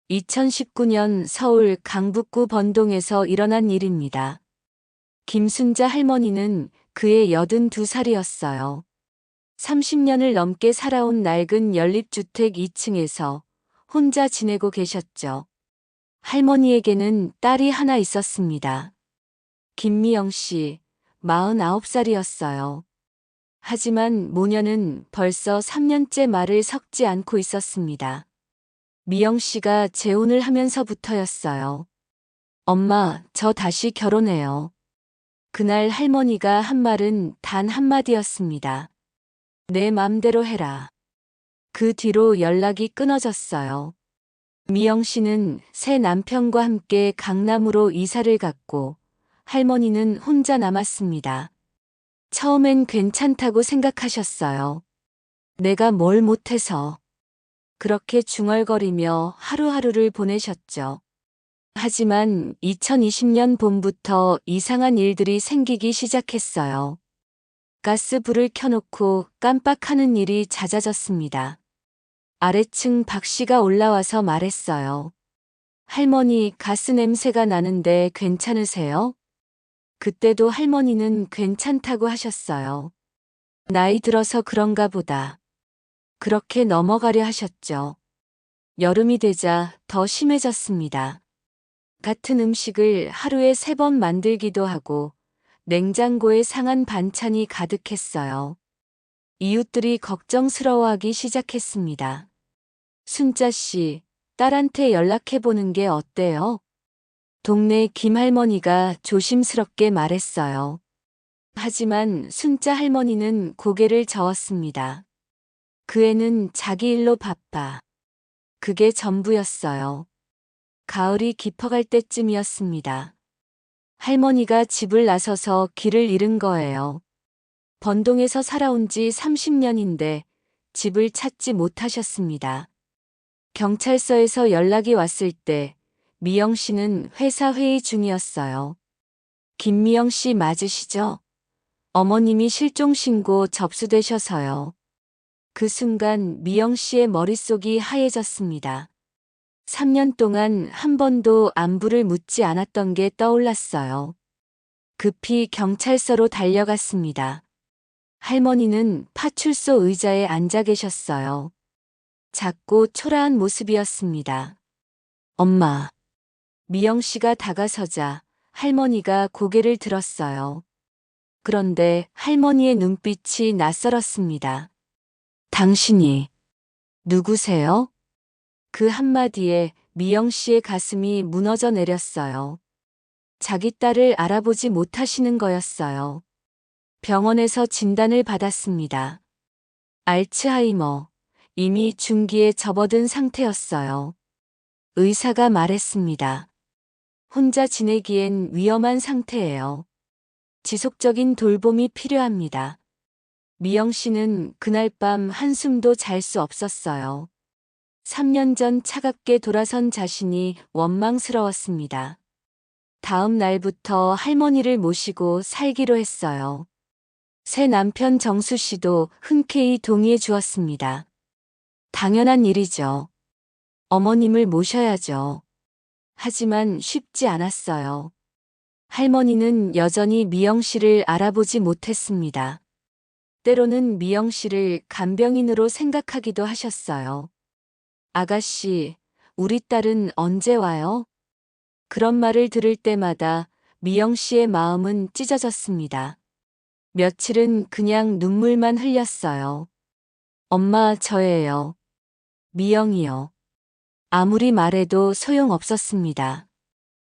2019년 서울 강북구 번동에서 일어난 일입니다. 김순자 할머니는 그의 82살이었어요. 30년을 넘게 살아온 낡은 연립주택 2층에서 혼자 지내고 계셨죠. 할머니에게는 딸이 하나 있었습니다. 김미영 씨, 49살이었어요. 하지만 모녀는 벌써 3년째 말을 섞지 않고 있었습니다. 미영 씨가 재혼을 하면서부터였어요. 엄마, 저 다시 결혼해요. 그날 할머니가 한 말은 단 한마디였습니다. 내 맘대로 해라. 그 뒤로 연락이 끊어졌어요. 미영 씨는 새 남편과 함께 강남으로 이사를 갔고 할머니는 혼자 남았습니다. 처음엔 괜찮다고 생각하셨어요. 내가 뭘 못해서. 그렇게 중얼거리며 하루하루를 보내셨죠. 하지만 2020년 봄부터 이상한 일들이 생기기 시작했어요. 가스불을 켜놓고 깜빡하는 일이 잦아졌습니다. 아래층 박 씨가 올라와서 말했어요. 할머니, 가스 냄새가 나는데 괜찮으세요? 그때도 할머니는 괜찮다고 하셨어요. 나이 들어서 그런가 보다. 그렇게 넘어가려 하셨죠. 여름이 되자 더 심해졌습니다. 같은 음식을 하루에 3번 만들기도 하고 냉장고에 상한 반찬이 가득했어요. 이웃들이 걱정스러워하기 시작했습니다. 순자 씨, 딸한테 연락해보는 게 어때요? 동네 김할머니가 조심스럽게 말했어요. 하지만 순자 할머니는 고개를 저었습니다. 그 애는 자기 일로 바빠. 그게 전부였어요. 가을이 깊어갈 때쯤이었습니다. 할머니가 집을 나서서 길을 잃은 거예요. 번동에서 살아온 지 30년인데 집을 찾지 못하셨습니다. 경찰서에서 연락이 왔을 때 미영 씨는 회사 회의 중이었어요. 김미영 씨 맞으시죠? 어머님이 실종 신고 접수되셔서요. 그 순간 미영 씨의 머릿속이 하얘졌습니다. 3년 동안 한 번도 안부를 묻지 않았던 게 떠올랐어요. 급히 경찰서로 달려갔습니다. 할머니는 파출소 의자에 앉아 계셨어요. 작고 초라한 모습이었습니다. 엄마. 미영 씨가 다가서자 할머니가 고개를 들었어요. 그런데 할머니의 눈빛이 낯설었습니다. 당신이 누구세요? 그 한마디에 미영 씨의 가슴이 무너져 내렸어요. 자기 딸을 알아보지 못하시는 거였어요. 병원에서 진단을 받았습니다. 알츠하이머, 이미 중기에 접어든 상태였어요. 의사가 말했습니다. 혼자 지내기엔 위험한 상태예요. 지속적인 돌봄이 필요합니다. 미영 씨는 그날 밤 한숨도 잘 수 없었어요. 3년 전 차갑게 돌아선 자신이 원망스러웠습니다. 다음 날부터 할머니를 모시고 살기로 했어요. 새 남편 정수 씨도 흔쾌히 동의해 주었습니다. 당연한 일이죠. 어머님을 모셔야죠. 하지만 쉽지 않았어요. 할머니는 여전히 미영 씨를 알아보지 못했습니다. 때로는 미영 씨를 간병인으로 생각하기도 하셨어요. 아가씨, 우리 딸은 언제 와요? 그런 말을 들을 때마다 미영 씨의 마음은 찢어졌습니다. 며칠은 그냥 눈물만 흘렸어요. 엄마, 저예요. 미영이요. 아무리 말해도 소용없었습니다.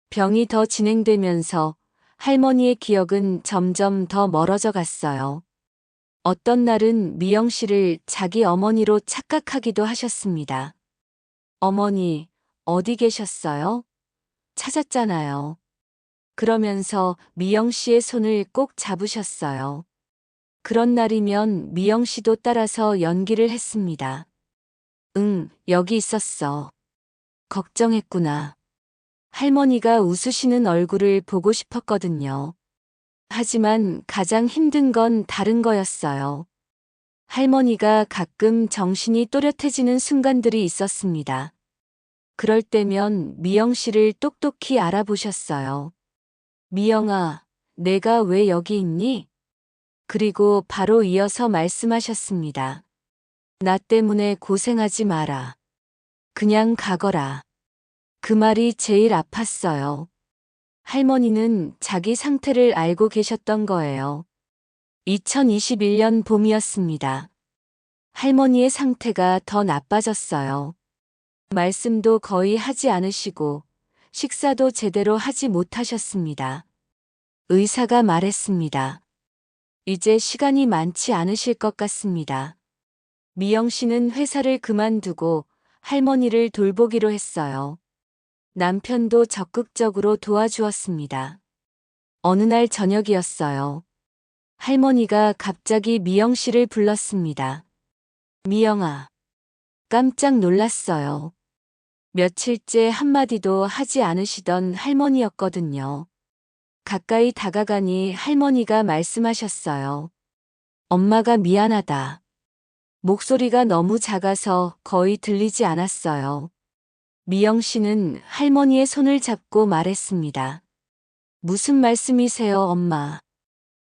병이 더 진행되면서 할머니의 기억은 점점 더 멀어져 갔어요. 어떤 날은 미영 씨를 자기 어머니로 착각하기도 하셨습니다. 어머니, 어디 계셨어요? 찾았잖아요. 그러면서 미영 씨의 손을 꼭 잡으셨어요. 그런 날이면 미영 씨도 따라서 연기를 했습니다. 응, 여기 있었어. 걱정했구나. 할머니가 웃으시는 얼굴을 보고 싶었거든요. 하지만 가장 힘든 건 다른 거였어요. 할머니가 가끔 정신이 또렷해지는 순간들이 있었습니다. 그럴 때면 미영 씨를 똑똑히 알아보셨어요. 미영아, 내가 왜 여기 있니? 그리고 바로 이어서 말씀하셨습니다. 나 때문에 고생하지 마라. 그냥 가거라. 그 말이 제일 아팠어요. 할머니는 자기 상태를 알고 계셨던 거예요. 2021년 봄이었습니다. 할머니의 상태가 더 나빠졌어요. 말씀도 거의 하지 않으시고 식사도 제대로 하지 못하셨습니다. 의사가 말했습니다. 이제 시간이 많지 않으실 것 같습니다. 미영 씨는 회사를 그만두고 할머니를 돌보기로 했어요. 남편도 적극적으로 도와주었습니다. 어느 날 저녁이었어요. 할머니가 갑자기 미영 씨를 불렀습니다. 미영아. 깜짝 놀랐어요. 며칠째 한마디도 하지 않으시던 할머니였거든요. 가까이 다가가니 할머니가 말씀하셨어요. 엄마가 미안하다. 목소리가 너무 작아서 거의 들리지 않았어요. 미영 씨는 할머니의 손을 잡고 말했습니다. 무슨 말씀이세요, 엄마?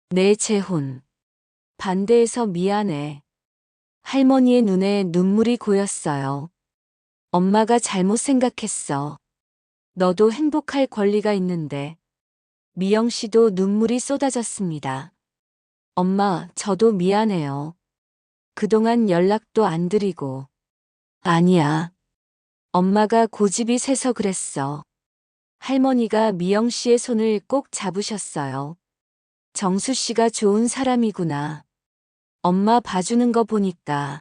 내 재혼. 반대해서 미안해. 할머니의 눈에 눈물이 고였어요. 엄마가 잘못 생각했어. 너도 행복할 권리가 있는데. 미영 씨도 눈물이 쏟아졌습니다. 엄마, 저도 미안해요. 그동안 연락도 안 드리고. 아니야. 엄마가 고집이 세서 그랬어. 할머니가 미영 씨의 손을 꼭 잡으셨어요. 정수 씨가 좋은 사람이구나. 엄마 봐주는 거 보니까.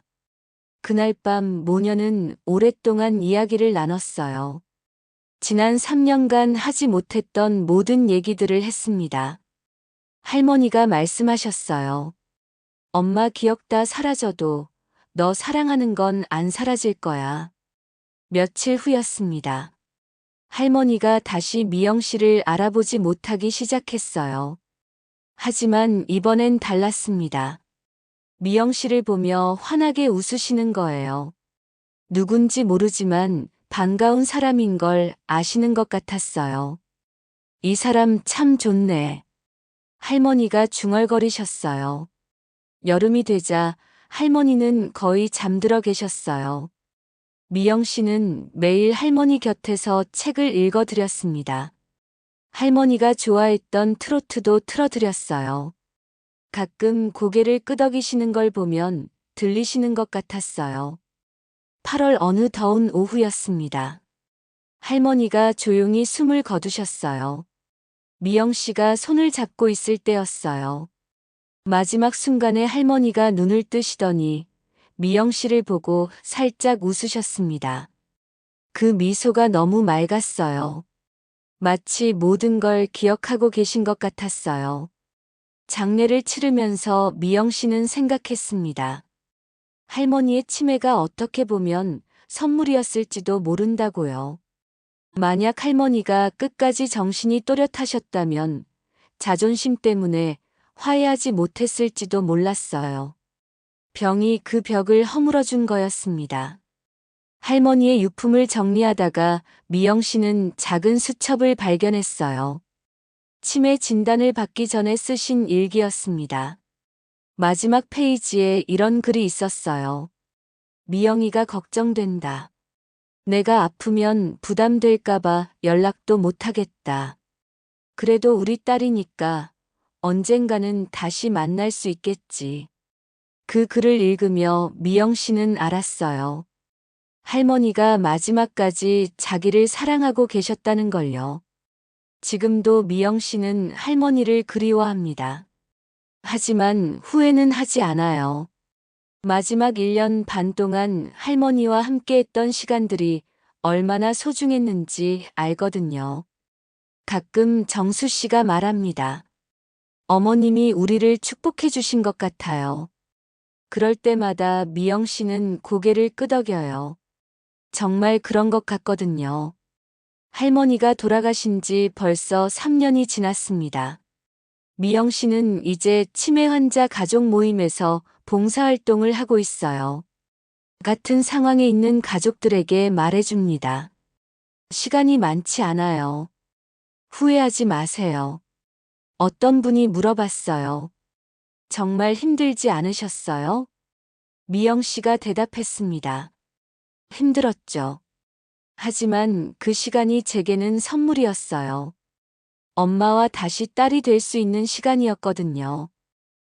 그날 밤 모녀는 오랫동안 이야기를 나눴어요. 지난 3년간 하지 못했던 모든 얘기들을 했습니다. 할머니가 말씀하셨어요. 엄마 기억 다 사라져도 너 사랑하는 건 안 사라질 거야. 며칠 후였습니다. 할머니가 다시 미영 씨를 알아보지 못하기 시작했어요. 하지만 이번엔 달랐습니다. 미영 씨를 보며 환하게 웃으시는 거예요. 누군지 모르지만 반가운 사람인 걸 아시는 것 같았어요. 이 사람 참 좋네. 할머니가 중얼거리셨어요. 여름이 되자 할머니는 거의 잠들어 계셨어요. 미영 씨는 매일 할머니 곁에서 책을 읽어드렸습니다. 할머니가 좋아했던 트로트도 틀어드렸어요. 가끔 고개를 끄덕이시는 걸 보면 들리시는 것 같았어요. 8월 어느 더운 오후였습니다. 할머니가 조용히 숨을 거두셨어요. 미영 씨가 손을 잡고 있을 때였어요. 마지막 순간에 할머니가 눈을 뜨시더니 미영 씨를 보고 살짝 웃으셨습니다. 그 미소가 너무 맑았어요. 마치 모든 걸 기억하고 계신 것 같았어요. 장례를 치르면서 미영 씨는 생각했습니다. 할머니의 치매가 어떻게 보면 선물이었을지도 모른다고요. 만약 할머니가 끝까지 정신이 또렷하셨다면 자존심 때문에 화해하지 못했을지도 몰랐어요. 병이 그 벽을 허물어준 거였습니다. 할머니의 유품을 정리하다가 미영 씨는 작은 수첩을 발견했어요. 치매 진단을 받기 전에 쓰신 일기였습니다. 마지막 페이지에 이런 글이 있었어요. 미영이가 걱정된다. 내가 아프면 부담될까봐 연락도 못하겠다. 그래도 우리 딸이니까 언젠가는 다시 만날 수 있겠지. 그 글을 읽으며 미영 씨는 알았어요. 할머니가 마지막까지 자기를 사랑하고 계셨다는 걸요. 지금도 미영 씨는 할머니를 그리워합니다. 하지만 후회는 하지 않아요. 마지막 1년 반 동안 할머니와 함께했던 시간들이 얼마나 소중했는지 알거든요. 가끔 정수 씨가 말합니다. 어머님이 우리를 축복해 주신 것 같아요. 그럴 때마다 미영 씨는 고개를 끄덕여요. 정말 그런 것 같거든요. 할머니가 돌아가신 지 벌써 3년이 지났습니다. 미영 씨는 이제 치매 환자 가족 모임에서 봉사활동을 하고 있어요. 같은 상황에 있는 가족들에게 말해줍니다. 시간이 많지 않아요. 후회하지 마세요. 어떤 분이 물어봤어요. 정말 힘들지 않으셨어요? 미영 씨가 대답했습니다. 힘들었죠. 하지만 그 시간이 제게는 선물이었어요. 엄마와 다시 딸이 될 수 있는 시간이었거든요.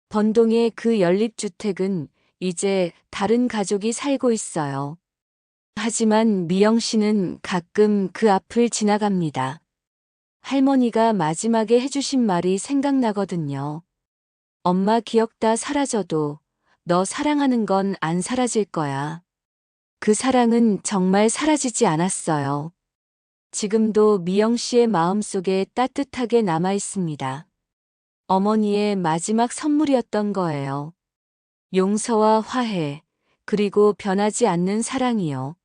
번동의 그 연립주택은 이제 다른 가족이 살고 있어요. 하지만 미영 씨는 가끔 그 앞을 지나갑니다. 할머니가 마지막에 해주신 말이 생각나거든요. 엄마 기억 다 사라져도 너 사랑하는 건 안 사라질 거야. 그 사랑은 정말 사라지지 않았어요. 지금도 미영 씨의 마음속에 따뜻하게 남아 있습니다. 어머니의 마지막 선물이었던 거예요. 용서와 화해, 그리고 변하지 않는 사랑이요.